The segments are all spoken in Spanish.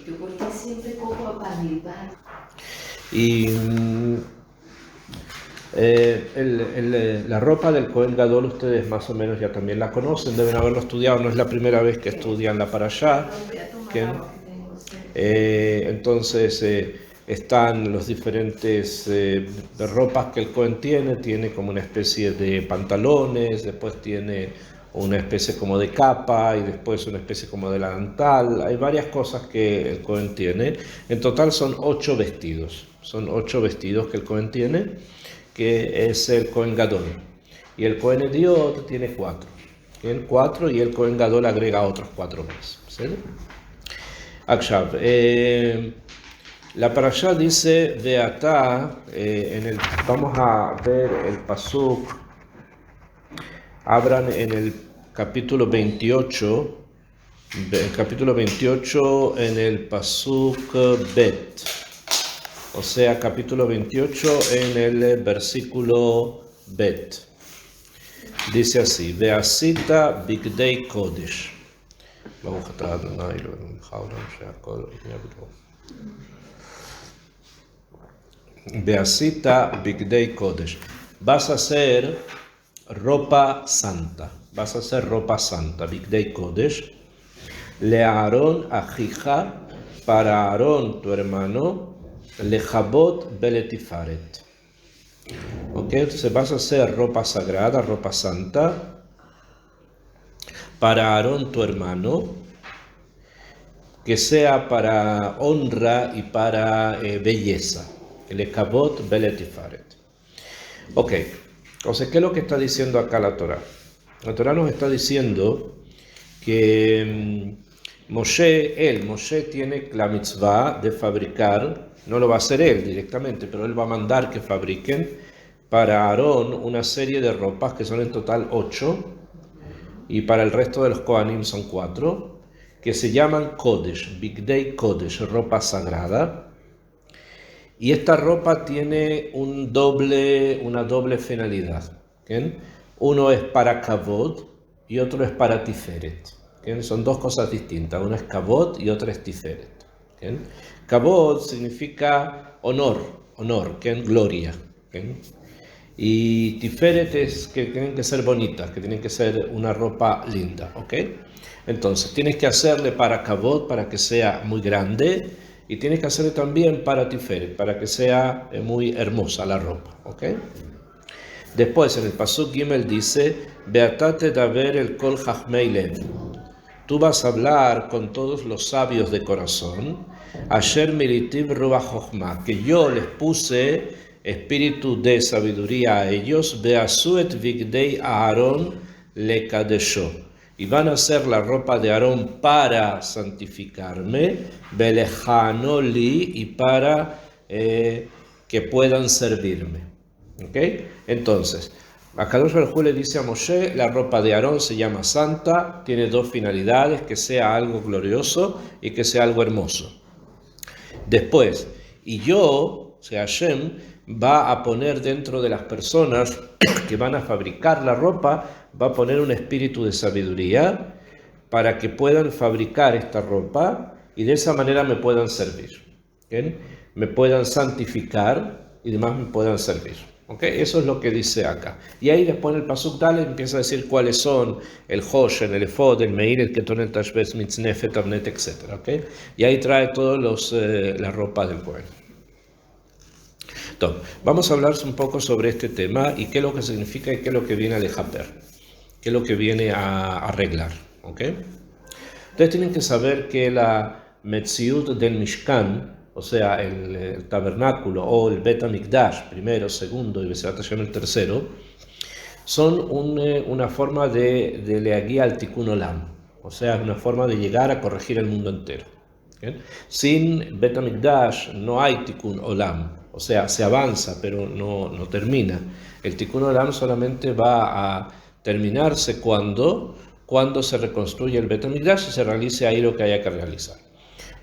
¿Por qué siempre cojo para Bilbao? Y la ropa del Cohen Gadol ustedes más o menos ya también la conocen, deben haberlo estudiado, no es la primera vez que estudian la Parashá. Entonces están los diferentes ropas que el Cohen tiene como una especie de pantalones, después tiene una especie como de capa y después una especie como de delantal. Hay varias cosas que el Cohen tiene. En total son 8 vestidos. Son 8 vestidos que el Cohen tiene, que es el Cohen Gadol. Y el Cohen Ediot tiene 4. Tiene 4 y el Cohen Gadol agrega otros 4 más. ¿Sí? Akshav. La parashá dice de Atá, vamos a ver el pasuk, abran en el capítulo 28, en el pasuk Bet, o sea, capítulo 28 en el versículo Bet. Dice así, Ve'asita bigdei kodesh. ברוך אתה ה' אלוהינו מלך העולם שהכל יעבדו. Beasita bigdei kodesh. Vas a hacer ropa santa. Vas a hacer ropa santa. Bigdei kodesh. Le Aarón ajija, para Aarón tu hermano, le jabot beletifaret. Ok, entonces vas a hacer ropa sagrada, ropa santa, para Aarón tu hermano, que sea para honra y para belleza. El Kabot Beletifaret. Ok, entonces, ¿qué es lo que está diciendo acá la Torah? La Torah nos está diciendo que Moshe tiene la mitzvah de fabricar, no lo va a hacer él directamente, pero él va a mandar que fabriquen para Aarón una serie de ropas que son en total 8, y para el resto de los Kohanim son 4, que se llaman Kodesh, Bigdei Kodesh, ropa sagrada. Y esta ropa tiene una doble finalidad. ¿Okay? Uno es para Kavod y otro es para Tiferet. ¿Okay? Son dos cosas distintas. Una es Kavod y otra es Tiferet. ¿Okay? Kavod significa honor, ¿okay? Gloria. ¿Okay? Y Tiferet es que tienen que ser bonitas, que tienen que ser una ropa linda. ¿Okay? Entonces tienes que hacerle para Kavod para que sea muy grande. Y tienes que hacerle también para Tiferet, para que sea muy hermosa la ropa, ¿ok? Después en el pasuk Gimel dice, Beatate daber el kol chachmei lev. Tú vas a hablar con todos los sabios de corazón, Asher militiv ruach chochma, que yo les puse espíritu de sabiduría a ellos, Beasuet vigdei Aaron lekadesho. Y van a hacer la ropa de Aarón para santificarme, Belejanoli, y para que puedan servirme. ¿Ok? Entonces, Akadosh Baruj Hu le dice a Moshe, la ropa de Aarón se llama santa, tiene 2 finalidades, que sea algo glorioso y que sea algo hermoso. Después, y yo, o sea, Hashem, va a poner dentro de las personas que van a fabricar la ropa, va a poner un espíritu de sabiduría para que puedan fabricar esta ropa y de esa manera me puedan servir. ¿Okay? Me puedan santificar y demás me puedan servir. ¿Okay? Eso es lo que dice acá. Y ahí después en el pasuk Dalet empieza a decir cuáles son el Hoshen, el Efod, el Meir, el Keton, el Tashbetz, Mitznef, el Avnet, etc. ¿Okay? Y ahí trae todos la ropa del Cohen. Entonces, vamos a hablar un poco sobre este tema y qué es lo que significa y qué es lo que viene a lejaper, qué es lo que viene a arreglar. ¿Okay? Ustedes tienen que saber que la Metziut del Mishkan, o sea, el tabernáculo o el Bet HaMikdash, primero, segundo y Beserat Hashem el tercero, son una forma de leagía al Tikkun Olam, o sea, una forma de llegar a corregir el mundo entero. ¿Okay? Sin Bet HaMikdash no hay Tikkun Olam, o sea, se avanza pero no termina. El Tikkun Olam solamente va a terminarse cuando se reconstruye el Bet HaMikdash y se realice ahí lo que haya que realizar.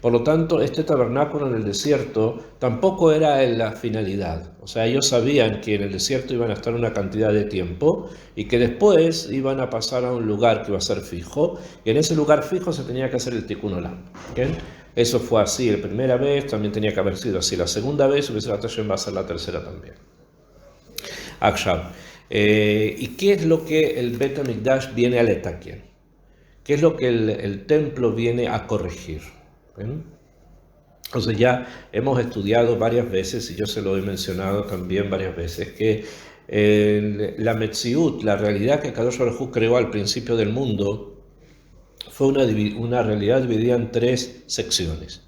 Por lo tanto, este tabernáculo en el desierto tampoco era la finalidad. O sea, ellos sabían que en el desierto iban a estar una cantidad de tiempo y que después iban a pasar a un lugar que iba a ser fijo. Y en ese lugar fijo se tenía que hacer el Tikkun Olam. ¿Okay? Eso fue así la primera vez, también tenía que haber sido así la segunda vez, y Bezrat Hashem va a ser la tercera también. ¿Y qué es lo que el Bet HaMikdash viene a letaquien? ¿Qué es lo que el templo viene a corregir? ¿Ven? Entonces ya hemos estudiado varias veces, y yo se lo he mencionado también varias veces, que la Metziut, la realidad que Kadosh Baruj Hu creó al principio del mundo, fue una realidad dividida en tres secciones.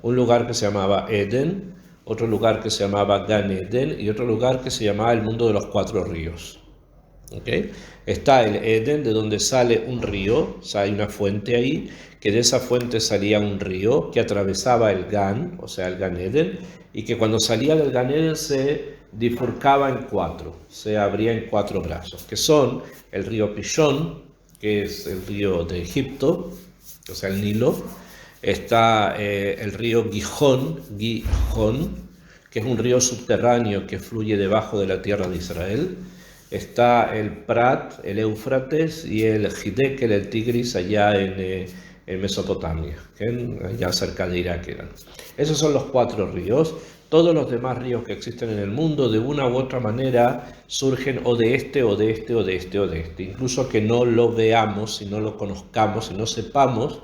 Un lugar que se llamaba Eden, otro lugar que se llamaba Gan Eden y otro lugar que se llamaba el mundo de los cuatro ríos. ¿Okay? Está el Eden, de donde sale un río, o sea, hay una fuente ahí, que de esa fuente salía un río que atravesaba el Gan, o sea, el Gan Eden, y que cuando salía del Gan Eden se bifurcaba en cuatro, se abría en cuatro brazos, que son el río Pishón, que es el río de Egipto, o sea, el Nilo. Está el río Gijón, que es un río subterráneo que fluye debajo de la tierra de Israel. Está el Prat, el Éufrates, y el Hiddekel, el Tigris, allá en Mesopotamia, allá cerca de Irak eran. Esos son los cuatro ríos. Todos los demás ríos que existen en el mundo, de una u otra manera, surgen o de este, o de este, o de este, o de este. Incluso que no lo veamos, y no lo conozcamos, y no sepamos,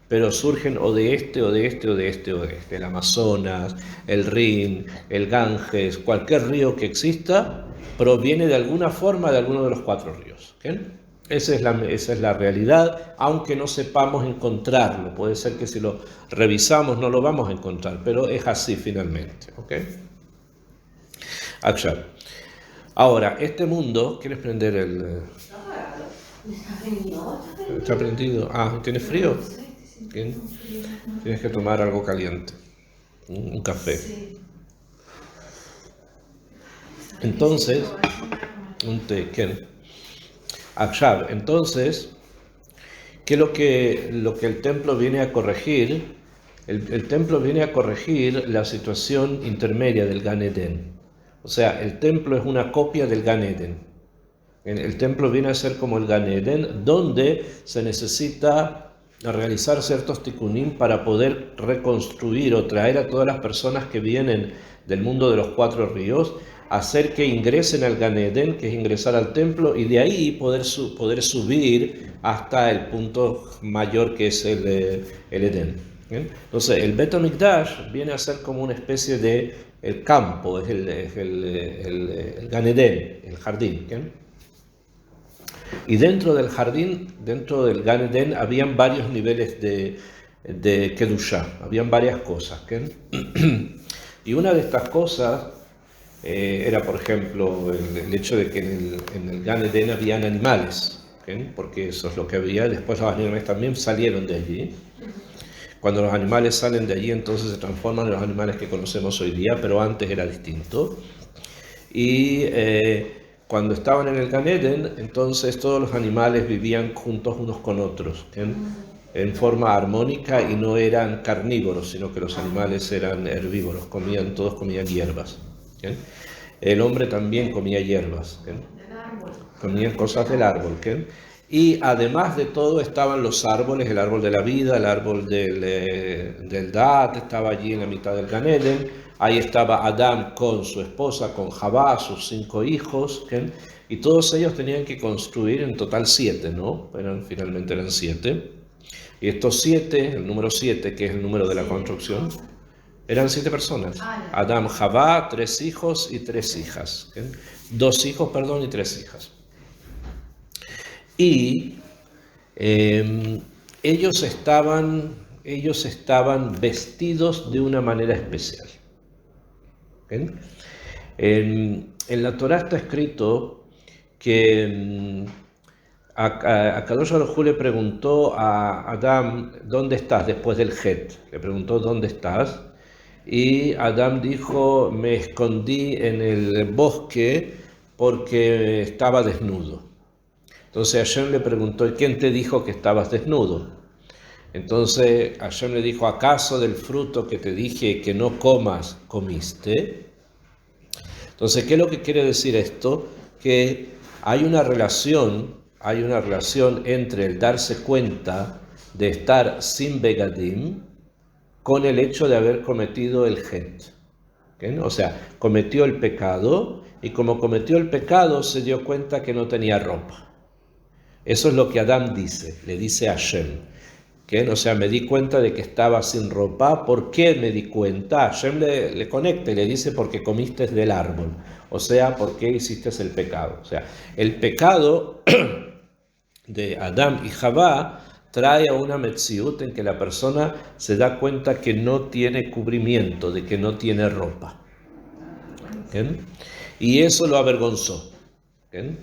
pero surgen o de este, o de este, o de este, o de este. El Amazonas, el Rin, el Ganges, cualquier río que exista, proviene de alguna forma de alguno de los cuatro ríos. Esa es la realidad, aunque no sepamos encontrarlo. Puede ser que si lo revisamos no lo vamos a encontrar, pero es así finalmente. Ahora, este mundo, ¿quieres prender el...? ¿Está prendido? Ah, ¿tienes frío? Bien. Tienes que tomar algo caliente, un café. Entonces, un té, ¿qué? Entonces, ¿qué es lo que el templo viene a corregir? El templo viene a corregir la situación intermedia del Gan Eden. O sea, el templo es una copia del Gan Eden. El templo viene a ser como el Gan Eden, donde se necesita realizar ciertos tikkunim para poder reconstruir o traer a todas las personas que vienen del mundo de los cuatro ríos, hacer que ingresen al Gan Eden, que es ingresar al templo, y de ahí poder subir hasta el punto mayor que es el Edén. Entonces, el Bet HaMikdash viene a ser como una especie de el campo, es el Gan Eden, el jardín. Y dentro del jardín, dentro del Gan Eden, habían varios niveles de Kedushá, habían varias cosas. Y una de estas cosas era, por ejemplo, el hecho de que en el Gan Eden habían animales, porque eso es lo que había. Después los animales también salieron de allí. Cuando los animales salen de allí, entonces se transforman en los animales que conocemos hoy día, pero antes era distinto. Y cuando estaban en el Gan Eden, entonces todos los animales vivían juntos unos con otros, en forma armónica, y no eran carnívoros, sino que los animales eran herbívoros, todos comían hierbas. El hombre también comía hierbas, comían cosas del árbol. Y además de todo estaban los árboles, el árbol de la vida, el árbol del Da'at, estaba allí en la mitad del Gan Eden. Ahí estaba Adán con su esposa, con Javá, sus 5 hijos, y todos ellos tenían que construir en total 7, ¿no? Finalmente eran 7. Y estos 7, el número 7, que es el número de la construcción, eran 7 personas. Adán, Javá, 3 hijos y 3 hijas. 2 hijos, perdón, y 3 hijas. Y ellos estaban vestidos de una manera especial. En la Torá está escrito que a Kadosh Baruj Hu le preguntó a Adán, ¿dónde estás después del Het? Le preguntó, ¿dónde estás? Y Adán dijo, me escondí en el bosque porque estaba desnudo. Entonces Hashem le preguntó, ¿y quién te dijo que estabas desnudo? Entonces Hashem le dijo, ¿acaso del fruto que te dije que no comas, comiste? Entonces, ¿qué es lo que quiere decir esto? Que hay una relación entre el darse cuenta de estar sin begadim con el hecho de haber cometido el het. ¿Okay? O sea, cometió el pecado y como cometió el pecado se dio cuenta que no tenía ropa. Eso es lo que Adán dice, le dice a Hashem. ¿Okay? O sea, me di cuenta de que estaba sin ropa. ¿Por qué me di cuenta? Hashem le conecta y le dice porque comiste del árbol. O sea, ¿por qué hiciste el pecado? O sea, el pecado de Adán y Javá trae a una metziut en que la persona se da cuenta que no tiene cubrimiento, de que no tiene ropa. ¿Okay? Y eso lo avergonzó. ¿Okay?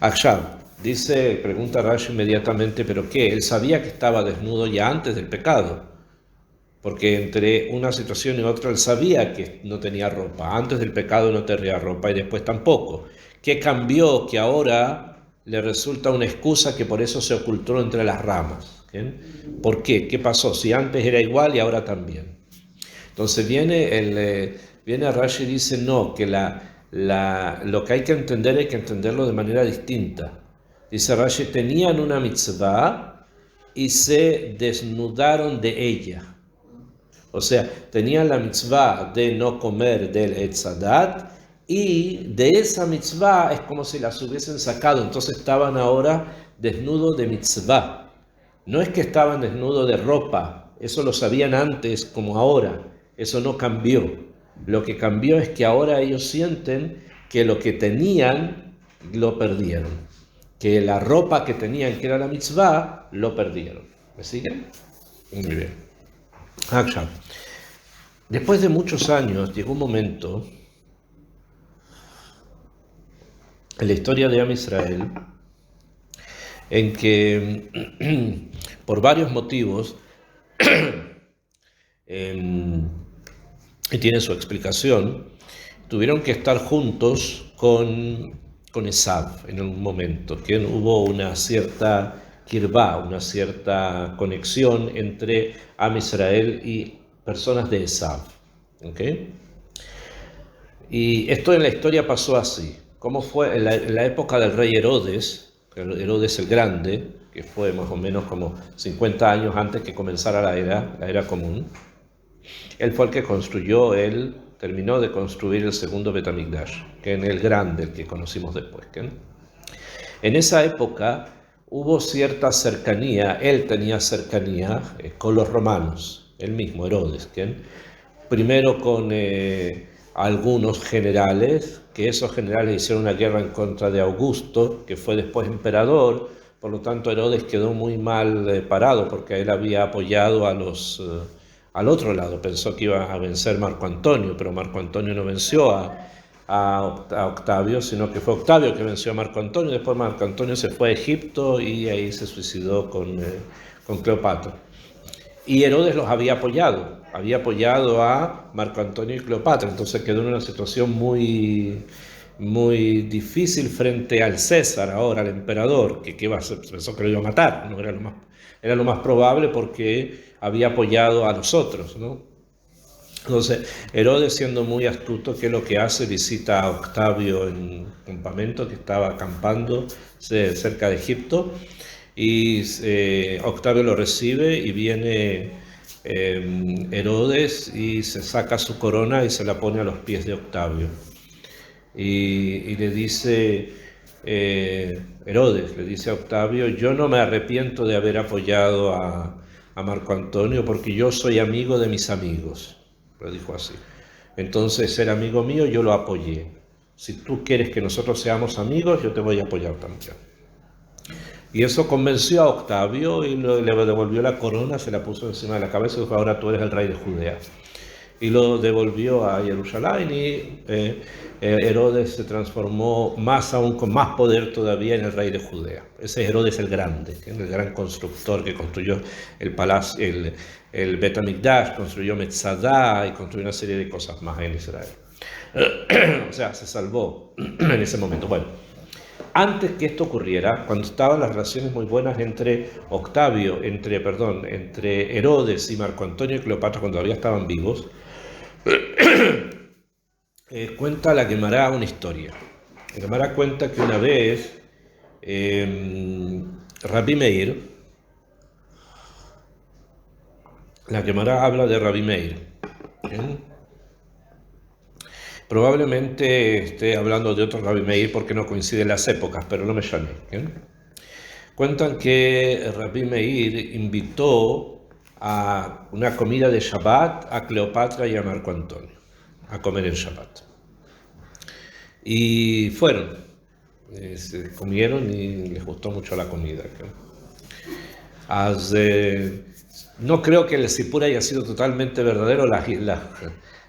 Akshav dice, pregunta Rashi inmediatamente, ¿pero qué? Él sabía que estaba desnudo ya antes del pecado. Porque entre una situación y otra él sabía que no tenía ropa. Antes del pecado no tenía ropa y después tampoco. ¿Qué cambió? Que ahora le resulta una excusa que por eso se ocultó entre las ramas. ¿Okay? ¿Por qué? ¿Qué pasó? Si antes era igual y ahora también. Entonces viene Rashi y dice, no, que lo que hay que entenderlo de manera distinta. Dice Rashi, tenían una mitzvah y se desnudaron de ella. O sea, tenían la mitzvah de no comer del etzadat y de esa mitzvah es como si las hubiesen sacado. Entonces estaban ahora desnudos de mitzvah. No es que estaban desnudos de ropa, eso lo sabían antes como ahora. Eso no cambió. Lo que cambió es que ahora ellos sienten que lo que tenían lo perdieron. Que la ropa que tenían, que era la mitzvah, lo perdieron. ¿Me siguen? Muy bien. Akshav. Después de muchos años llegó un momento en la historia de Am Israel en que por varios motivos y tiene su explicación, tuvieron que estar juntos con Esav en un momento, que hubo una cierta kirvá, una cierta conexión entre Am Israel y personas de Esav. ¿Okay? Y esto en la historia pasó así. ¿Cómo fue? En la época del rey Herodes el Grande, que fue más o menos como 50 años antes que comenzara la era común, él fue el que terminó de construir el segundo Bet HaMikdash, que es el grande, el que conocimos después. ¿Okay? En esa época hubo cierta cercanía, él tenía cercanía con los romanos, él mismo, Herodes, ¿okay? Primero con algunos generales, que esos generales hicieron una guerra en contra de Augusto, que fue después emperador. Por lo tanto Herodes quedó muy mal parado porque él había apoyado al otro lado, pensó que iba a vencer Marco Antonio, pero Marco Antonio no venció a Octavio, sino que fue Octavio que venció a Marco Antonio. Después Marco Antonio se fue a Egipto y ahí se suicidó con Cleopatra. Y Herodes los había apoyado a Marco Antonio y Cleopatra, entonces quedó en una situación muy, muy difícil frente al César, ahora al emperador, que pensó que lo iba a matar, no era lo más probable porque había apoyado a los otros, ¿no? Entonces Herodes, siendo muy astuto, ¿qué es lo que hace? Visita a Octavio en un campamento que estaba acampando cerca de Egipto. Y Octavio lo recibe y viene Herodes y se saca su corona y se la pone a los pies de Octavio. Y le dice, Herodes le dice a Octavio, yo no me arrepiento de haber apoyado a Marco Antonio porque yo soy amigo de mis amigos. Lo dijo así. Entonces, ser amigo mío, yo lo apoyé. Si tú quieres que nosotros seamos amigos, yo te voy a apoyar también. Y eso convenció a Octavio y le devolvió la corona, se la puso encima de la cabeza y dijo, ahora tú eres el rey de Judea. Y lo devolvió a Jerusalén y Herodes se transformó más aún, con más poder todavía, en el rey de Judea. Ese es Herodes el Grande, el gran constructor que construyó el palacio, el Bet HaMikdash, construyó Metzadá y construyó una serie de cosas más en Israel. O sea, se salvó en ese momento. Bueno. Antes que esto ocurriera, cuando estaban las relaciones muy buenas entre Herodes y Marco Antonio y Cleopatra, cuando todavía estaban vivos, cuenta la Guemará una historia. La Guemará cuenta que una vez Rabbi Meir la Gemara habla de Rabbi Meir. ¿Bien? Probablemente esté hablando de otro Rabbi Meir porque no coinciden las épocas, pero no me llamé. Cuentan que Rabbi Meir invitó a una comida de Shabbat a Cleopatra y a Marco Antonio a comer en Shabbat. Y fueron, se comieron y les gustó mucho la comida. No creo que el Sipur haya sido totalmente verdadero,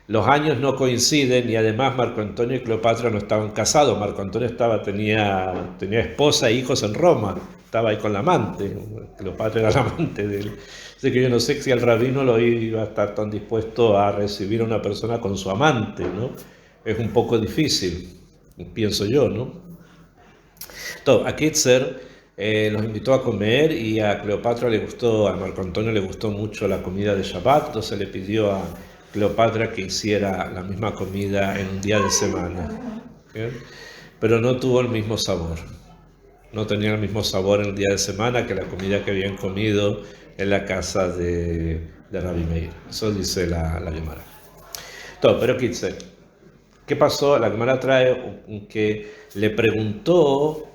los años no coinciden y además Marco Antonio y Cleopatra no estaban casados. Marco Antonio tenía esposa e hijos en Roma, estaba ahí con la amante, Cleopatra era la amante de él. Así que yo no sé si el rabino lo iba a estar tan dispuesto a recibir a una persona con su amante, ¿no? Es un poco difícil, pienso yo, ¿no? Entonces, a Kitzer los invitó a comer y a Cleopatra le gustó, a Marco Antonio le gustó mucho la comida de Shabbat, entonces le pidió a Cleopatra que hiciera la misma comida en un día de semana. ¿Okay? Pero no tuvo el mismo sabor. No tenía el mismo sabor en el día de semana que la comida que habían comido en la casa de Rabbi Meir. Eso dice la Gemara. Todo, pero Kitzer, ¿qué pasó? La Gemara trae que le preguntó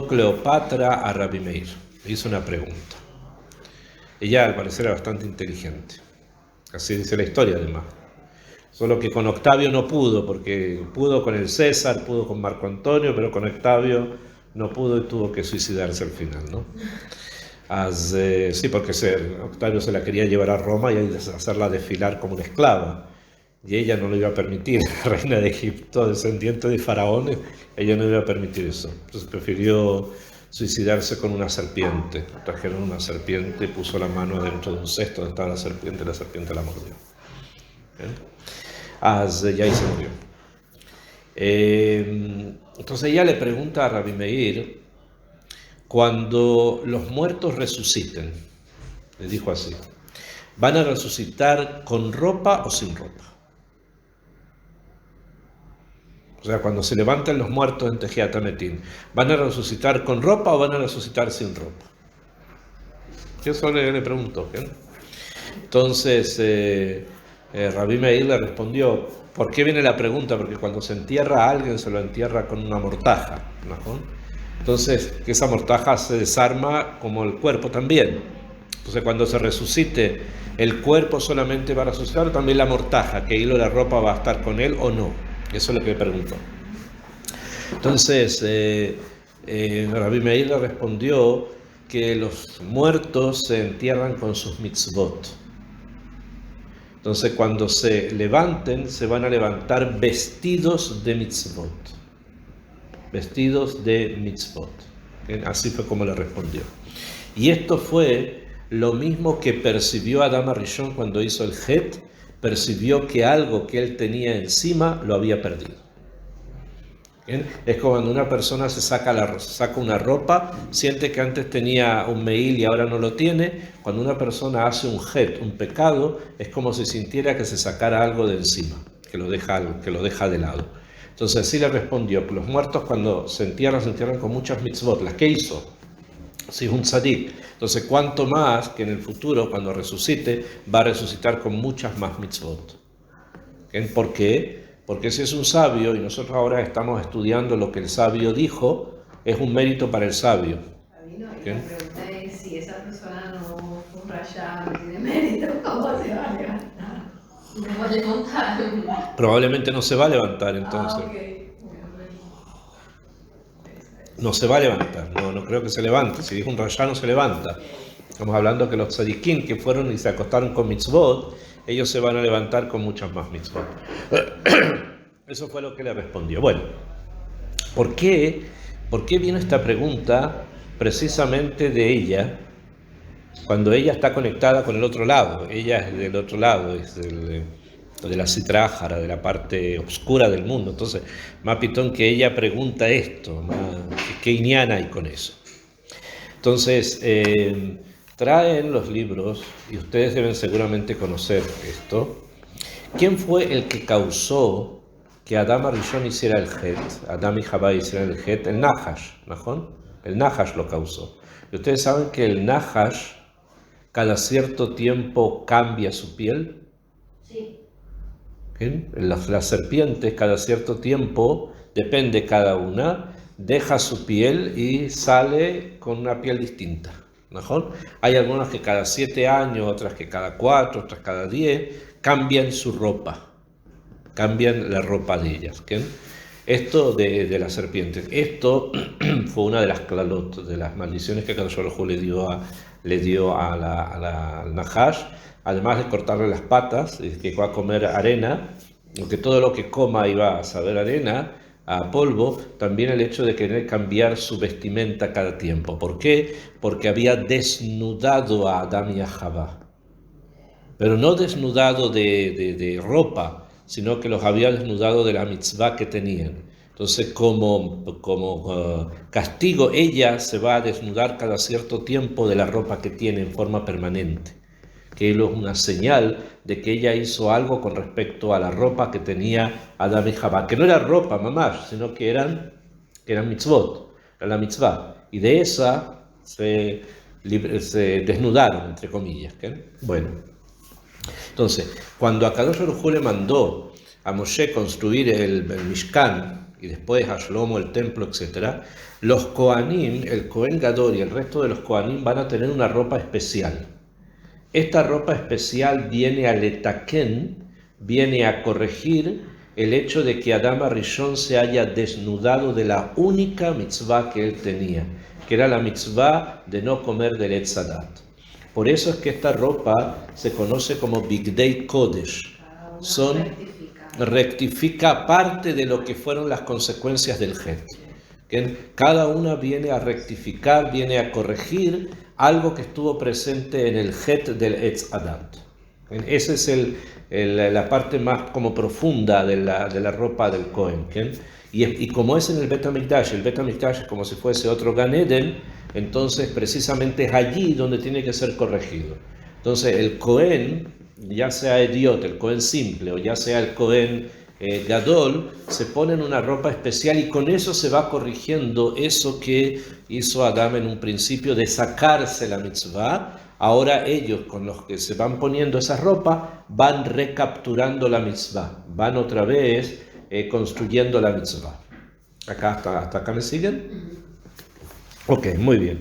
Cleopatra a Rabbi Meir. Le hizo una pregunta. Ella al parecer era bastante inteligente. Así dice la historia además. Solo que con Octavio no pudo, porque pudo con el César, pudo con Marco Antonio, pero con Octavio no pudo y tuvo que suicidarse al final, ¿no? Sí, porque Octavio se la quería llevar a Roma y hacerla desfilar como una esclava. Y ella no lo iba a permitir, la reina de Egipto, descendiente de faraones, ella no iba a permitir eso. Entonces prefirió suicidarse con una serpiente. Trajeron una serpiente, puso la mano dentro de un cesto donde estaba la serpiente la mordió. Y ahí se murió. Entonces ella le pregunta a Rabbi Meir, cuando los muertos resuciten, le dijo así, ¿van a resucitar con ropa o sin ropa? O sea, cuando se levantan los muertos en Tejiat Hametim, ¿van a resucitar con ropa o van a resucitar sin ropa? Eso le preguntó. ¿Bien? Entonces, Rabbi Meir le respondió, ¿por qué viene la pregunta? Porque cuando se entierra a alguien, se lo entierra con una mortaja, ¿no? Entonces, que esa mortaja se desarma como el cuerpo también. Entonces, cuando se resucite, ¿el cuerpo solamente va a resucitar o también la mortaja, que hilo de la ropa va a estar con él o no? Eso es lo que me preguntó. Entonces, Rabbi Meir le respondió que los muertos se entierran con sus mitzvot. Entonces, cuando se levanten, se van a levantar vestidos de mitzvot. Vestidos de mitzvot. Así fue como le respondió. Y esto fue lo mismo que percibió Adam Arishon cuando hizo el Het. Percibió que algo que él tenía encima lo había perdido. ¿Bien? Es como cuando una persona se saca una ropa, siente que antes tenía un meil y ahora no lo tiene. Cuando una persona hace un het, un pecado, es como si sintiera que se sacara algo de encima, que lo deja de lado. Entonces así le respondió que los muertos cuando se entierran con muchas mitzvot. ¿Las que hizo? Si es un tzadik. Entonces, cuánto más que en el futuro, cuando resucite, va a resucitar con muchas más mitzvot. ¿Por qué? Porque si es un sabio, y nosotros ahora estamos estudiando lo que el sabio dijo, es un mérito para el sabio. La pregunta es, si esa persona no fue un rasha, no tiene mérito, ¿cómo se va a levantar? ¿Cómo va a levantar? Probablemente no se va a levantar entonces. Okay. No se va a levantar, no creo que se levante. Si dijo un rasha, no se levanta. Estamos hablando que los tzadikim que fueron y se acostaron con mitzvot, ellos se van a levantar con muchas más mitzvot. Eso fue lo que le respondió. Bueno, ¿por qué vino esta pregunta precisamente de ella, cuando ella está conectada con el otro lado? Ella es del otro lado, es de la Sitra Achara, de la parte oscura del mundo. Entonces, más pitón que ella pregunta esto, ¿qué inyan hay con eso? Entonces, traen los libros, y ustedes deben seguramente conocer esto. ¿Quién fue el que causó que Adam Arishon hiciera el Het, Adam y Jabá hicieran el Het? El Nahash, ¿no? El Nahash lo causó. Y ustedes saben que el Nahash cada cierto tiempo cambia su piel. Sí. ¿Bien? Las serpientes cada cierto tiempo, depende cada una, deja su piel y sale con una piel distinta. ¿Mejor? Hay algunas que cada 7 años, otras que cada 4, otras cada 10, cambian su ropa, cambian la ropa de ellas. ¿Bien? Esto de las serpientes, esto fue una de las clalot, de las maldiciones que Kadosh Baruj Hu le dio al Nahash, además de cortarle las patas, que va a comer arena, que todo lo que coma iba a saber arena, a polvo, también el hecho de querer cambiar su vestimenta cada tiempo. ¿Por qué? Porque había desnudado a Adán y a Javá, pero no desnudado de ropa, sino que los había desnudado de la mitzvah que tenían. Entonces, como castigo, ella se va a desnudar cada cierto tiempo de la ropa que tiene en forma permanente, que es una señal de que ella hizo algo con respecto a la ropa que tenía Adán y Javá, que no era ropa, mamás, sino que eran mitzvot, era la mitzvah, y de esa se desnudaron, entre comillas. ¿Okay? Bueno. Entonces, cuando a Kadosh Baruj Hu le mandó a Moshe construir el Mishkan y después a Shlomo el templo, etc., los Kohanim, el Kohen Gadol y el resto de los Kohanim van a tener una ropa especial. Esta ropa especial viene a letaken, viene a corregir el hecho de que Adán Rishon se haya desnudado de la única mitzvah que él tenía, que era la mitzvah de no comer del Etz Hadat. Por eso es que esta ropa se conoce como Bigdei Kodesh. Rectifica parte de lo que fueron las consecuencias del Het. Cada una viene a rectificar, viene a corregir algo que estuvo presente en el Het del Etz Hadat. Esa es la parte más como profunda de la ropa del Cohen. Y como es en el Bet HaMikdash es como si fuese otro Gan Eden, entonces precisamente es allí donde tiene que ser corregido. Entonces el Cohen, ya sea Ediot, el Cohen simple, o ya sea el Cohen Gadol, se pone en una ropa especial y con eso se va corrigiendo eso que hizo Adán en un principio de sacarse la mitzvah. Ahora ellos, con los que se van poniendo esa ropa, van recapturando la mitzvah, van otra vez construyendo la mitzvah. ¿Hasta acá me siguen? Ok, muy bien.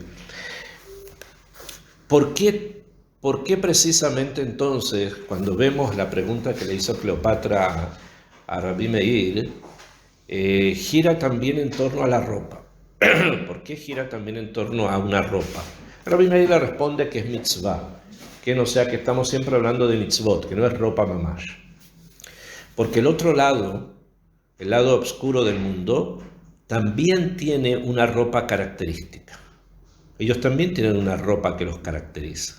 ¿Por qué precisamente entonces, cuando vemos la pregunta que le hizo Cleopatra a Rabbi Meir, gira también en torno a la ropa? ¿Por qué gira también en torno a una ropa? Rabbi Meir le responde que es mitzvah, que no sea que estamos siempre hablando de mitzvot, que no es ropa mamash. Porque el otro lado, el lado oscuro del mundo, también tiene una ropa característica. Ellos también tienen una ropa que los caracteriza.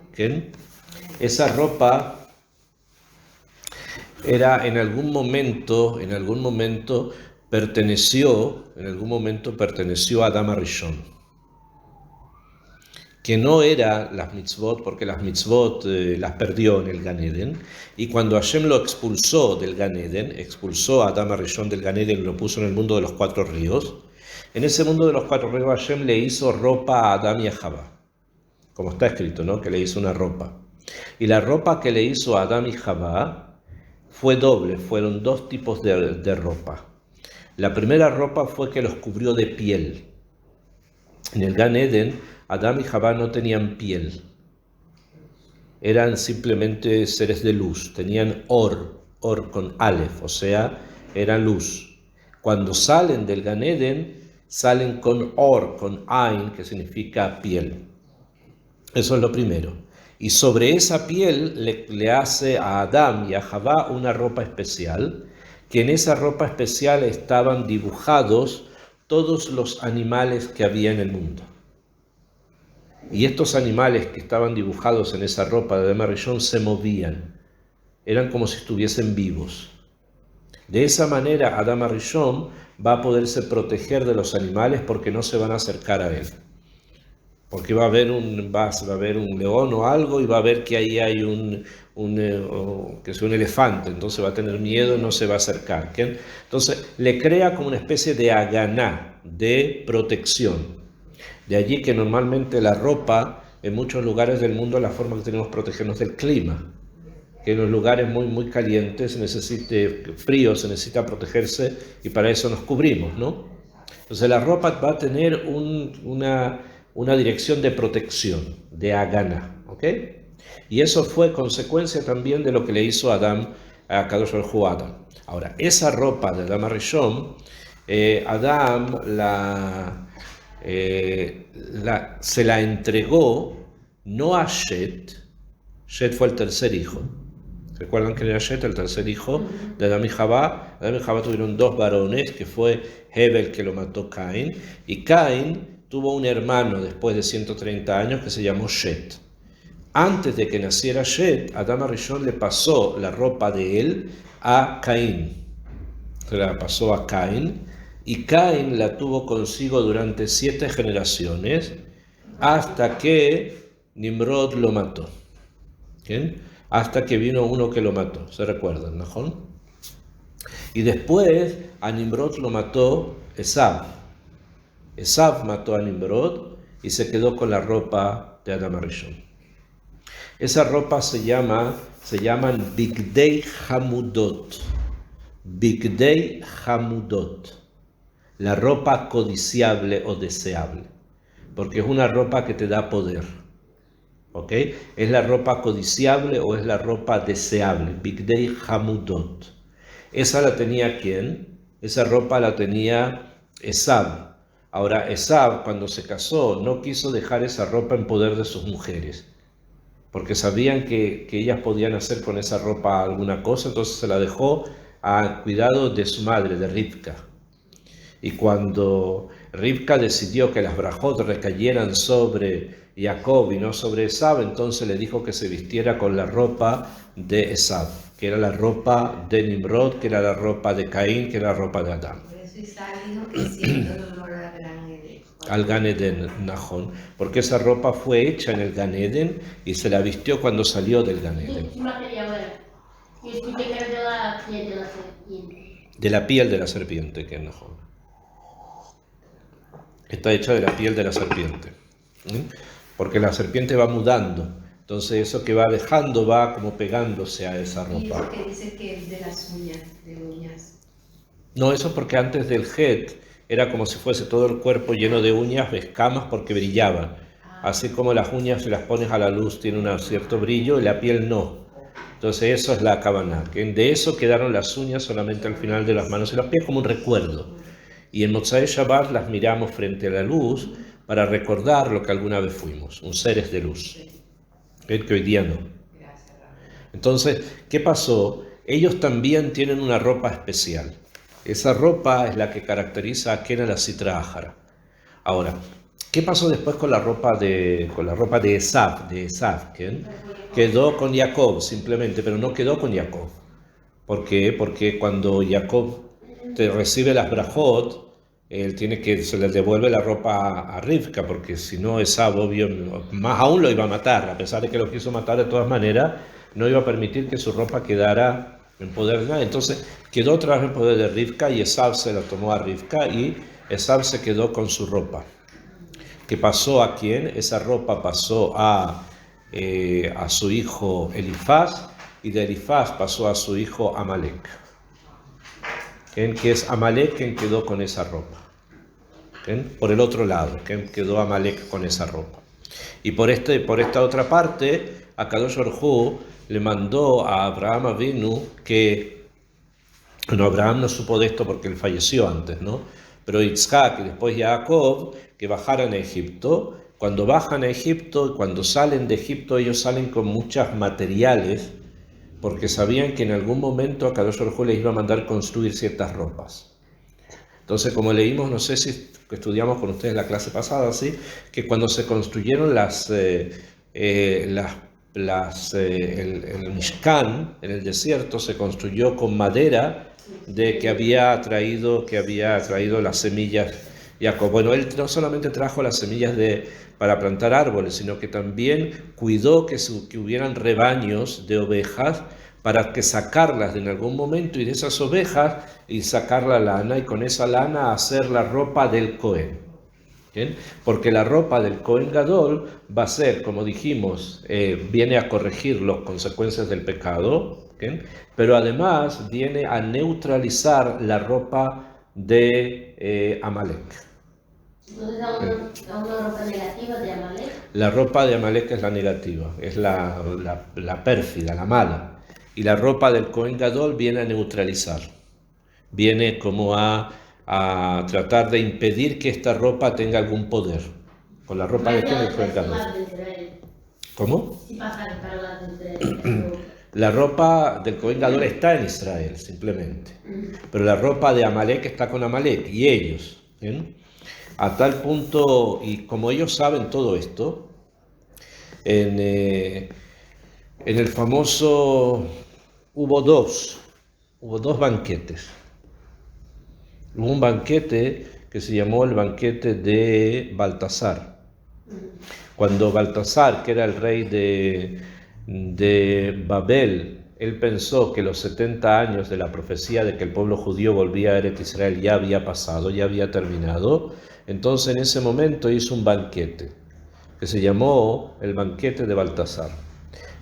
¿Okay? Esa ropa era en algún momento perteneció a Adán Rishon, que no era las mitzvot, porque las mitzvot las perdió en el Gan Eden, y cuando Hashem lo expulsó del Gan Eden, expulsó a Adán Rishon del Gan Eden y lo puso en el mundo de los 4 ríos, en ese mundo de los 4 ríos Hashem le hizo ropa a Adán y a Javá, como está escrito, ¿no? Que le hizo una ropa. Y la ropa que le hizo a Adán y Javá fue doble, fueron 2 tipos de ropa. La primera ropa fue que los cubrió de piel. En el Gan Eden, Adán y Javá no tenían piel, eran simplemente seres de luz, tenían or con Aleph, o sea, eran luz. Cuando salen del Gan Eden, salen con or, con Ain, que significa piel. Eso es lo primero. Y sobre esa piel le hace a Adán y a Javá una ropa especial, que en esa ropa especial estaban dibujados todos los animales que había en el mundo. Y estos animales que estaban dibujados en esa ropa de Adán Rishon se movían, eran como si estuviesen vivos. De esa manera Adán Rishon va a poderse proteger de los animales porque no se van a acercar a él. Porque va a haber un león o algo y va a ver que ahí hay un elefante, entonces va a tener miedo y no se va a acercar. ¿Okay? Entonces le crea como una especie de haganá, de protección. De allí que normalmente la ropa en muchos lugares del mundo la forma que tenemos de protegernos del clima. Que en los lugares muy calientes, frío, se necesita protegerse y para eso nos cubrimos, ¿no? Entonces la ropa va a tener una dirección de protección, de agana, ¿ok? Y eso fue consecuencia también de lo que le hizo Adán a Kadosh Baruj Hu a Adán. Ahora, esa ropa de Adán Arishon, Adán se la entregó no a Shet. Shet fue el tercer hijo. ¿Recuerdan que era Shet, el tercer hijo de Adán y Jabá? Adán y Jabá tuvieron dos varones, que fue Hebel, que lo mató Caín, y Caín tuvo un hermano después de 130 años que se llamó Shet. Antes de que naciera Shet, Adán Arishon le pasó la ropa de él a Caín. Se la pasó a Caín, y Caín la tuvo consigo durante 7 generaciones, hasta que Nimrod lo mató. ¿Bien? Hasta que vino uno que lo mató, ¿se recuerdan, Najón? Y después a Nimrod lo mató Esav. Esav mató a Nimrod y se quedó con la ropa de Adán Arishon. Esa ropa se llaman Bigdei Hamudot. Bigdei Hamudot. La ropa codiciable o deseable. Porque es una ropa que te da poder. ¿Ok? ¿Es la ropa codiciable o es la ropa deseable? Bigdei Hamudot. ¿Esa la tenía quién? Esa ropa la tenía Esav. Ahora, Esav, cuando se casó, no quiso dejar esa ropa en poder de sus mujeres, porque sabían que ellas podían hacer con esa ropa alguna cosa, entonces se la dejó a cuidado de su madre, de Rivka. Y cuando Rivka decidió que las brajot recayeran sobre Jacob y no sobre Esav, entonces le dijo que se vistiera con la ropa de Esav, que era la ropa de Nimrod, que era la ropa de Caín, que era la ropa de Adán. Por eso Isaac dijo que siento el olor al Gran Edén. Al Gan Eden, Najón, porque esa ropa fue hecha en el Gan Eden y se la vistió cuando salió del Gan Eden. ¿Qué material era? Yo escuché que era de la piel de la serpiente. De la piel de la serpiente, que es Najón. Está hecha de la piel de la serpiente. Porque la serpiente va mudando. Entonces eso que va dejando va como pegándose a esa Y ropa. que dice que es de las uñas, de uñas. No, eso porque antes del Het era como si fuese todo el cuerpo lleno de uñas, de escamas, porque brillaba. Así como las uñas, si las pones a la luz, tienen un cierto brillo y la piel no. Entonces eso es la Kavaná, que de eso quedaron las uñas solamente al final de las manos y los pies como un recuerdo. Y en Motzai Shabbat las miramos frente a la luz para recordar lo que alguna vez fuimos, un seres de luz, que hoy día no. Entonces, ¿qué pasó? Ellos también tienen una ropa especial. Esa ropa es la que caracteriza a Ken la Sitra Ahara. Ahora, ¿qué pasó después con la ropa de Esav? ¿Ken? Quedó con Jacob simplemente, pero no quedó con Jacob. ¿Por qué? Porque cuando Jacob recibe las brajot, se le devuelve la ropa a Rivka, porque si no Esav, obvio, más aún lo iba a matar, a pesar de que lo quiso matar de todas maneras, no iba a permitir que su ropa quedara en poder de nadie. Entonces quedó otra vez en poder de Rivka y Esav se la tomó a Rivka y Esav se quedó con su ropa. ¿Qué pasó a quién? Esa ropa pasó a su hijo Elifaz, y de Elifaz pasó a su hijo Amalek. Que es Amalek quien quedó con esa ropa. Por el otro lado, que quedó Amalek con esa ropa. Y por esta otra parte, Akadosh Baruj Hu le mandó a Abraham Avinu que, bueno, Abraham no supo de esto porque él falleció antes, ¿no? Pero Yitzhak y después Jacob, que bajaran a Egipto. Cuando bajan a Egipto y cuando salen de Egipto, ellos salen con muchos materiales, porque sabían que en algún momento Akadosh Baruj Hu les iba a mandar construir ciertas ropas. Entonces, como leímos, no sé si estudiamos con ustedes la clase pasada, ¿sí? Que cuando se construyeron el Mishkan en el desierto, se construyó con madera de que había traído las semillas Jacob. Bueno, él no solamente trajo las semillas para plantar árboles, sino que también cuidó que hubieran rebaños de ovejas para que sacarlas en algún momento y de esas ovejas y sacar la lana y con esa lana hacer la ropa del Cohen. ¿bien? Porque la ropa del Cohen Gadol va a ser, como dijimos, viene a corregir las consecuencias del pecado, ¿bien? Pero además viene a neutralizar la ropa de Amalek. Entonces a una ropa negativa de Amalek. La ropa de Amalek es la negativa, es la pérfida, la mala. Y la ropa del Cohen Gadol viene a neutralizar, viene como a tratar de impedir que esta ropa tenga algún poder. Con la ropa de quién el Cohen Gadol. ¿Cómo? Si pasa para la de Israel. La ropa del Cohen Gadol está en Israel, simplemente. Pero la ropa de Amalek está con Amalek y ellos. ¿Bien? A tal punto, y como ellos saben todo esto, en el famoso, hubo dos banquetes. Hubo un banquete que se llamó el banquete de Baltasar. Cuando Baltasar, que era el rey de Babel, él pensó que los 70 años de la profecía de que el pueblo judío volvía a Eretz Israel ya había pasado, ya había terminado. Entonces en ese momento hizo un banquete que se llamó el banquete de Baltasar.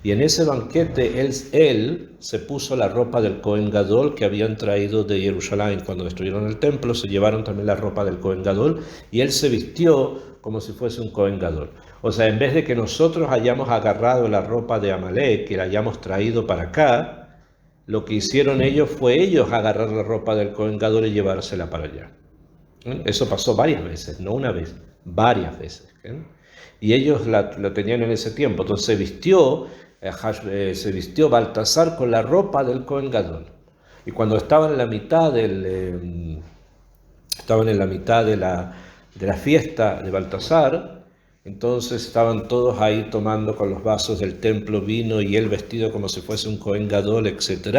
Y en ese banquete él se puso la ropa del Cohen Gadol que habían traído de Jerusalén cuando destruyeron el templo. Se llevaron también la ropa del Cohen Gadol y él se vistió como si fuese un Cohen Gadol. O sea, en vez de que nosotros hayamos agarrado la ropa de Amalek y la hayamos traído para acá, lo que hicieron ellos fue agarrar la ropa del Cohen Gadol y llevársela para allá. Eso pasó varias veces, no una vez, varias veces. Y ellos lo tenían en ese tiempo. Entonces se vistió Baltasar con la ropa del Cohen Gadol. Y cuando estaban en la mitad de la fiesta de Baltasar, entonces estaban todos ahí tomando con los vasos del templo vino y él vestido como si fuese un Cohen Gadol, etc.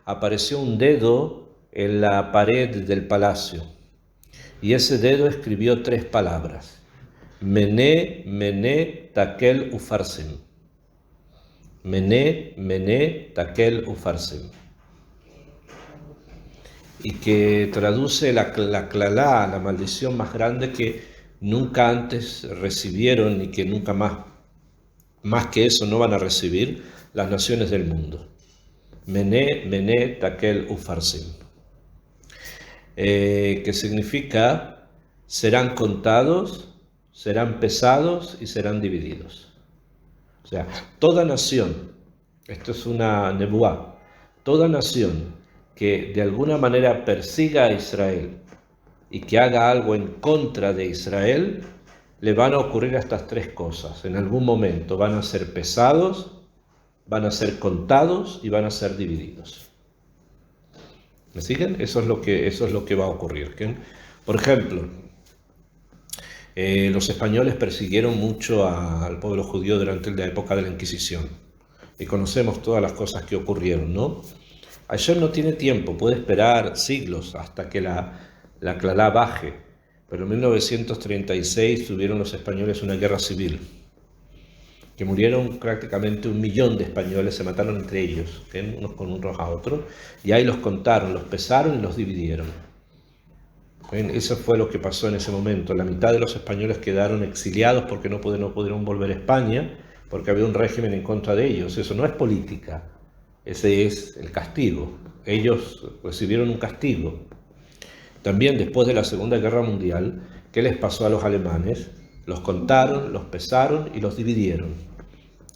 Apareció un dedo en la pared del palacio y ese dedo escribió 3 palabras: Mené, Mené, Takel, Ufarsim. Mené, Mené, Takel, Ufarsim. Y que traduce la clalá, la maldición más grande que nunca antes recibieron y que nunca más que eso no van a recibir las naciones del mundo. Mené, Mené, Takel, Ufarsim. Que significa serán contados, serán pesados y serán divididos. O sea, toda nación, esto es una nebuá, toda nación que de alguna manera persiga a Israel y que haga algo en contra de Israel, le van a ocurrir estas 3 cosas. En algún momento van a ser pesados, van a ser contados y van a ser divididos. ¿Me siguen? Eso es lo que va a ocurrir. ¿Okay? Por ejemplo, los españoles persiguieron mucho al pueblo judío durante la época de la Inquisición. Y conocemos todas las cosas que ocurrieron, ¿no? Hashem no tiene tiempo, puede esperar siglos hasta que la clalá baje. Pero en 1936 tuvieron los españoles una guerra civil, que murieron prácticamente 1 millón de españoles, se mataron entre ellos, ¿okay? Unos con unos a otros, y ahí los contaron, los pesaron y los dividieron. Eso fue lo que pasó en ese momento. La mitad de los españoles quedaron exiliados porque no pudieron volver a España, porque había un régimen en contra de ellos. Eso no es política, ese es el castigo. Ellos recibieron un castigo. También después de la Segunda Guerra Mundial, ¿qué les pasó a los alemanes? Los contaron, los pesaron y los dividieron.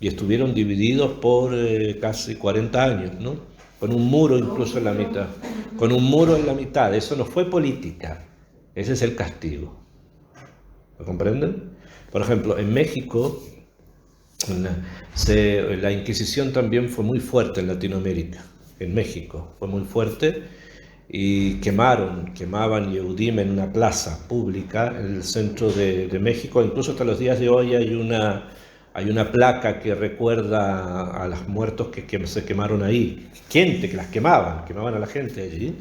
Y estuvieron divididos por casi 40 años, ¿no? Con un muro incluso en la mitad. Con un muro en la mitad. Eso no fue política. Ese es el castigo. ¿Lo comprenden? Por ejemplo, en México, la Inquisición también fue muy fuerte en Latinoamérica. En México fue muy fuerte y quemaban Yehudim en una plaza pública en el centro de México. Incluso hasta los días de hoy hay una placa que recuerda a los muertos que se quemaron ahí. Gente que las quemaban a la gente allí.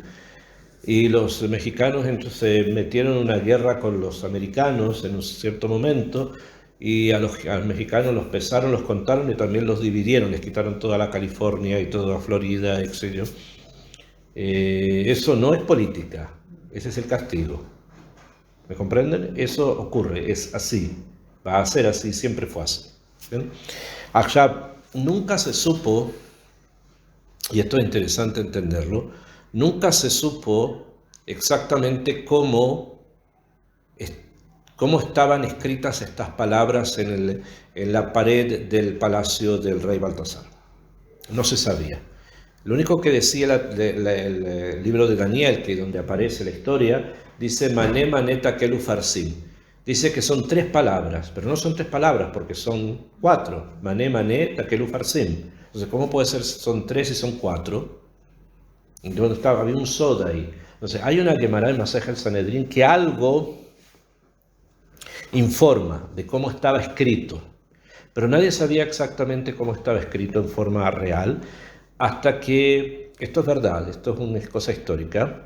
Y los mexicanos entonces se metieron en una guerra con los americanos en un cierto momento y a los mexicanos los pesaron, los contaron y también los dividieron, les quitaron toda la California y toda Florida, etc. Eso no es política, ese es el castigo. ¿Me comprenden? Eso ocurre, es así, va a ser así, siempre fue así. ¿Bien? Ahora, nunca se supo, y esto es interesante entenderlo, nunca se supo exactamente cómo estaban escritas estas palabras en la pared del palacio del rey Baltasar. No se sabía. Lo único que decía el libro de Daniel, que donde aparece la historia, dice Mané Mané Takelu Farsim. Dice que son 3 palabras, pero no son 3 palabras porque son 4. Mané Mané Takelu Farsim. Entonces, ¿cómo puede ser son 3 y son 4? Entonces, había un sod ahí. Entonces, hay una Gemara en Masej el Sanedrín que algo informa de cómo estaba escrito, pero nadie sabía exactamente cómo estaba escrito en forma real, hasta que, esto es verdad, esto es una cosa histórica,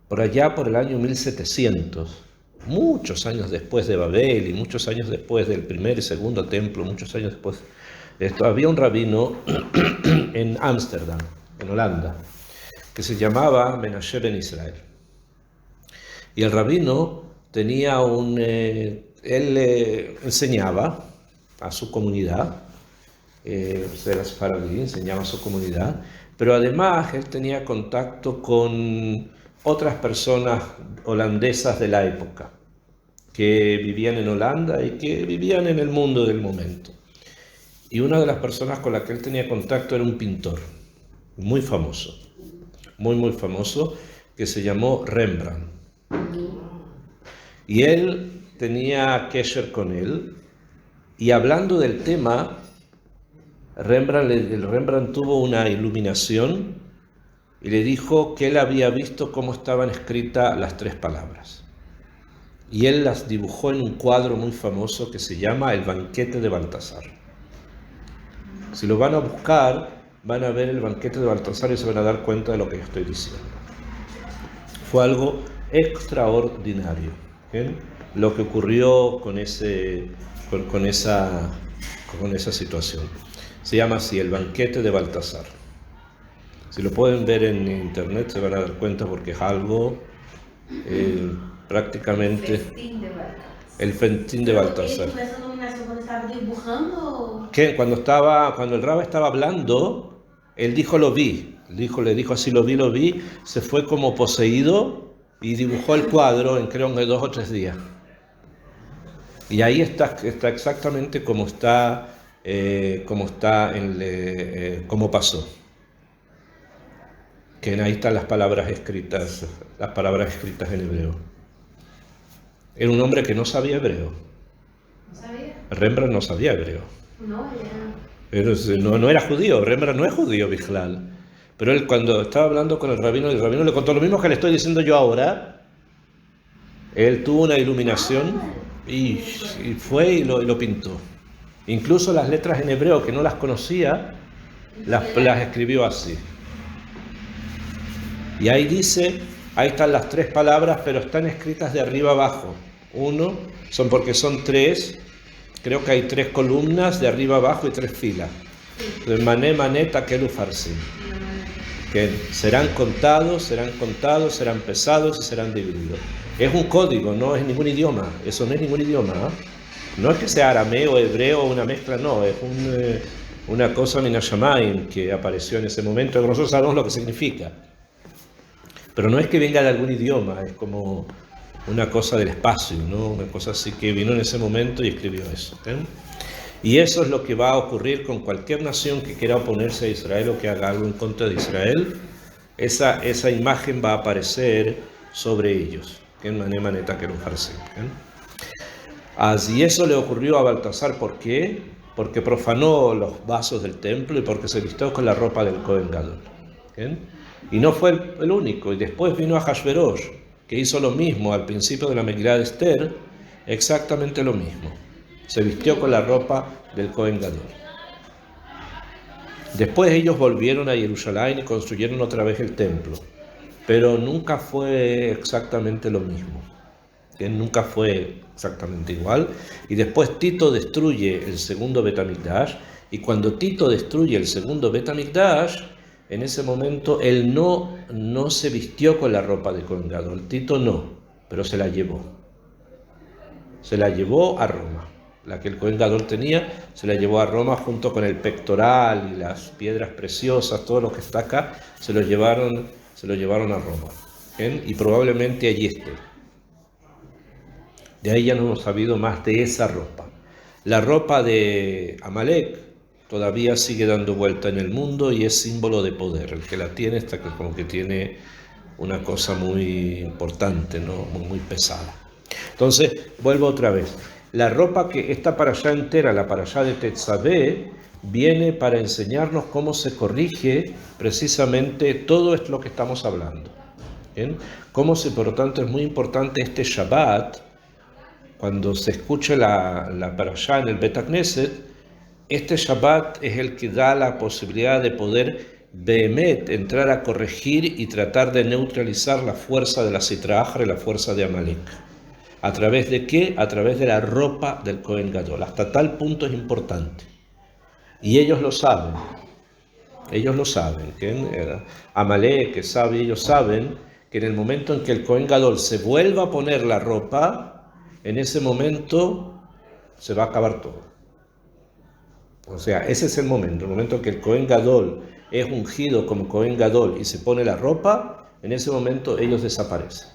por allá por el año 1700, muchos años después de Babel y muchos años después del primer y segundo templo, muchos años después de esto, había un rabino en Ámsterdam, en Holanda, que se llamaba Menashe ben Israel. Y el rabino tenía él enseñaba a su comunidad, era sefaradí, enseñaba a su comunidad, pero además él tenía contacto con otras personas holandesas de la época, que vivían en Holanda y que vivían en el mundo del momento. Y una de las personas con las que él tenía contacto era un pintor, muy famoso, muy famoso, que se llamó Rembrandt. Y él tenía kesher con él, y hablando del tema, Rembrandt tuvo una iluminación y le dijo que él había visto cómo estaban escritas las 3 palabras. Y él las dibujó en un cuadro muy famoso que se llama El banquete de Baltasar. Si lo van a buscar, van a ver el banquete de Baltasar y se van a dar cuenta de lo que yo estoy diciendo. Fue algo extraordinario, ¿bien? Lo que ocurrió con esa situación. Se llama así, el banquete de Baltasar. Si lo pueden ver en internet se van a dar cuenta porque es algo prácticamente el festín de Baltasar. ¿Él esa nominación cuando estaba dibujando? Cuando el Raba estaba hablando, él dijo lo vi, le dijo así lo vi, se fue como poseído y dibujó el cuadro en creo en 2 o 3 días. Y ahí está exactamente como pasó. Que ahí están las palabras escritas en hebreo. Era un hombre que no sabía hebreo. ¿No sabía? Rembrandt no sabía hebreo. No, No era judío, Rembrandt no es judío, Bijlal. Pero él cuando estaba hablando con el rabino le contó lo mismo que le estoy diciendo yo ahora. Él tuvo una iluminación y fue y lo pintó. Incluso las letras en hebreo que no las conocía, las escribió así. Y ahí están las 3 palabras, pero están escritas de arriba abajo. Porque son 3, creo que hay 3 columnas de arriba abajo y 3 filas. Mané, mané, takelu farsim. Que serán contados, serán pesados y serán divididos. Es un código, no es ningún idioma. Eso no es ningún idioma. No es que sea arameo, hebreo o una mezcla, no. Es una cosa minashamayim que apareció en ese momento, que nosotros sabemos lo que significa. Pero no es que venga de algún idioma, es como una cosa del espacio, ¿no? Una cosa así que vino en ese momento y escribió eso. Y eso es lo que va a ocurrir con cualquier nación que quiera oponerse a Israel o que haga algo en contra de Israel. Esa imagen va a aparecer sobre ellos. Y eso le ocurrió a Baltasar, ¿por qué? Porque profanó los vasos del templo y porque se vistió con la ropa del Kohen Gadol. Y no fue el único, y después vino Ahasverosh, que hizo lo mismo al principio de la Megilá de Esther, exactamente lo mismo. Se vistió con la ropa del Kohen Gadol. Después ellos volvieron a Jerusalén y construyeron otra vez el templo, pero nunca fue exactamente lo mismo. Nunca fue exactamente igual. Y después Tito destruye el segundo Bet HaMikdash, y cuando Tito destruye el segundo Bet HaMikdash, en ese momento él no se vistió con la ropa de Kohen Gadol. Tito no. pero se la llevó. Se la llevó a Roma. La que el Cohen Gadol tenía, se la llevó a Roma junto con el pectoral y las piedras preciosas, todo lo que está acá, se lo llevaron a Roma. ¿Bien? Y probablemente allí esté. De ahí ya no hemos sabido más de esa ropa. La ropa de Amalek todavía sigue dando vuelta en el mundo y es símbolo de poder. El que la tiene está como que tiene una cosa muy importante, ¿no? Muy pesada. Entonces, vuelvo otra vez. La ropa que está para allá entera, la para allá de Tetzabé, viene para enseñarnos cómo se corrige precisamente todo esto lo que estamos hablando. ¿Bien? Por lo tanto, es muy importante este Shabbat, cuando se escuche la parashá en el Bet HaKnesset, este Shabbat es el que da la posibilidad de poder Behemet entrar a corregir y tratar de neutralizar la fuerza de la Sitra Achra y la fuerza de Amalek. ¿A través de qué? A través de la ropa del Cohen Gadol. Hasta tal punto es importante. Y ellos lo saben. Ellos lo saben. Amalek, que sabe, ellos saben que en el momento en que el Cohen Gadol se vuelva a poner la ropa, en ese momento se va a acabar todo. O sea, ese es el momento en que el Cohen Gadol es ungido como Cohen Gadol y se pone la ropa, en ese momento ellos desaparecen.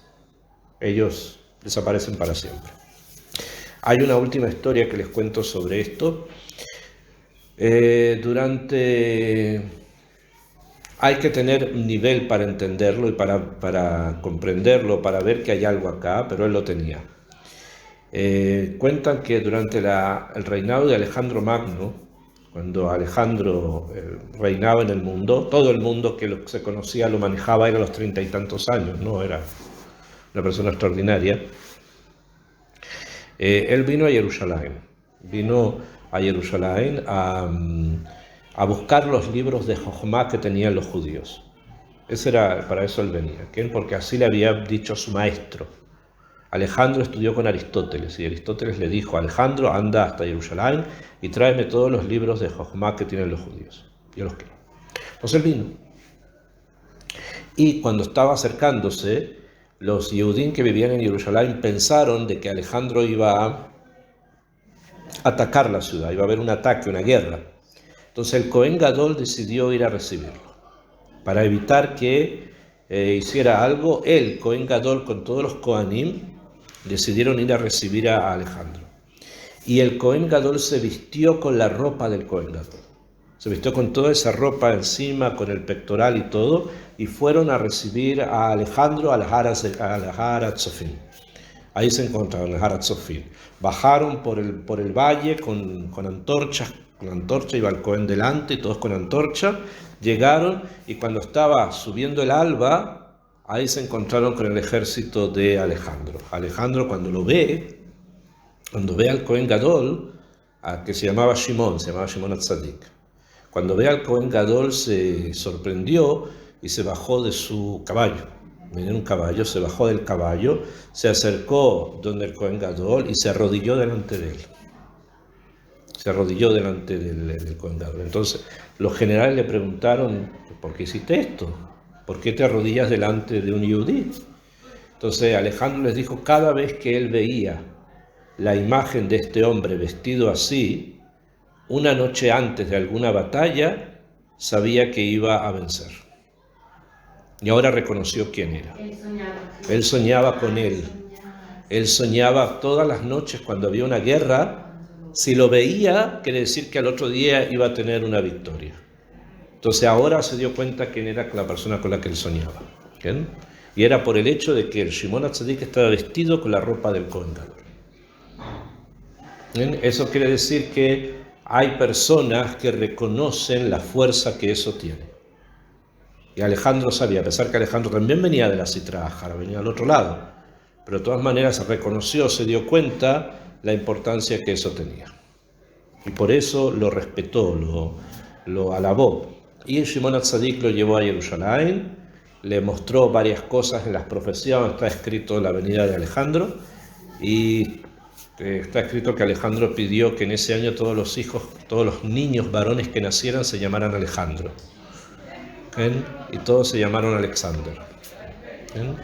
Ellos desaparecen para siempre. Hay una última historia que les cuento sobre esto. Hay que tener un nivel para entenderlo y para comprenderlo, para ver que hay algo acá, pero él lo tenía. Cuentan que durante el reinado de Alejandro Magno, cuando Alejandro reinaba en el mundo, todo el mundo que se conocía lo manejaba, era a los 30 y tantos años, ¿no? Era una persona extraordinaria. Él vino a Jerusalén a buscar los libros de Jochma que tenían los judíos. Para eso él venía, porque así le había dicho su maestro. Alejandro estudió con Aristóteles y Aristóteles le dijo: Alejandro, anda hasta Jerusalén y tráeme todos los libros de Jochma que tienen los judíos. Yo los quiero. Entonces él vino. Y cuando estaba acercándose, los Yehudim que vivían en Jerusalén pensaron de que Alejandro iba a atacar la ciudad, iba a haber un ataque, una guerra. Entonces el Cohen Gadol decidió ir a recibirlo. Para evitar que hiciera algo, el Cohen Gadol con todos los Kohanim decidieron ir a recibir a Alejandro. Y el Cohen Gadol se vistió con la ropa del Cohen Gadol. Se vistió con toda esa ropa encima, con el pectoral y todo, y fueron a recibir a Alejandro al Har HaTzofim. Ahí se encontraron, en el Har HaTzofim. Bajaron por el valle con antorchas, con antorcha, iba el Cohen delante, todos con antorcha. Llegaron y cuando estaba subiendo el alba, ahí se encontraron con el ejército de Alejandro. Alejandro, cuando ve al Cohen Gadol, que se llamaba Shimon HaTzadik, cuando ve al Cohen Gadol se sorprendió y se bajó de su caballo. Venía en un caballo, se bajó del caballo, se acercó donde el Cohen Gadol y se arrodilló delante de él. Se arrodilló delante del Cohen Gadol. Entonces, los generales le preguntaron: ¿por qué hiciste esto? ¿Por qué te arrodillas delante de un yudí? Entonces, Alejandro les dijo: cada vez que él veía la imagen de este hombre vestido así, una noche antes de alguna batalla, sabía que iba a vencer. Y ahora reconoció quién era. Él soñaba con él. Él soñaba todas las noches cuando había una guerra. Si lo veía, quiere decir que al otro día iba a tener una victoria. Entonces ahora se dio cuenta quién era la persona con la que él soñaba. ¿Bien? Y era por el hecho de que el Shimon HaTzadik estaba vestido con la ropa del Cohen Gadol. ¿Bien? Eso quiere decir que hay personas que reconocen la fuerza que eso tiene. Y Alejandro sabía, a pesar que Alejandro también venía de la Sitra Achra, venía al otro lado, pero de todas maneras reconoció, se dio cuenta la importancia que eso tenía. Y por eso lo respetó, lo alabó. Y el Shimon HaTzadik lo llevó a Jerusalén, le mostró varias cosas en las profecías, donde está escrito la venida de Alejandro, y está escrito que Alejandro pidió que en ese año todos los niños varones que nacieran se llamaran Alejandro. ¿Bien? Y todos se llamaron Alexander. ¿Bien?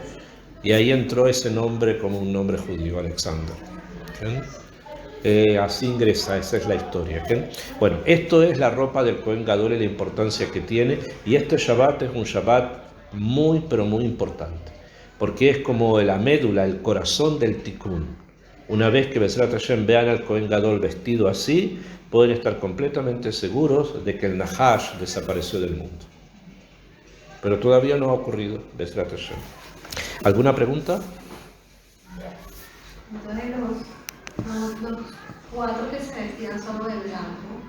Y ahí entró ese nombre como un nombre judío, Alexander. Así ingresa, esa es la historia. Bueno, esto es la ropa del Cohen Gadol y la importancia que tiene. Y este Shabbat es un Shabbat muy, pero muy importante. Porque es como la médula, el corazón del Tikkun. Una vez que Bezrat Hashem vean al Cohen Gadol vestido así, pueden estar completamente seguros de que el Nahash desapareció del mundo. Pero todavía no ha ocurrido, Bezrat Hashem. ¿Alguna pregunta? Entonces los 4 que se vestían solo de blanco,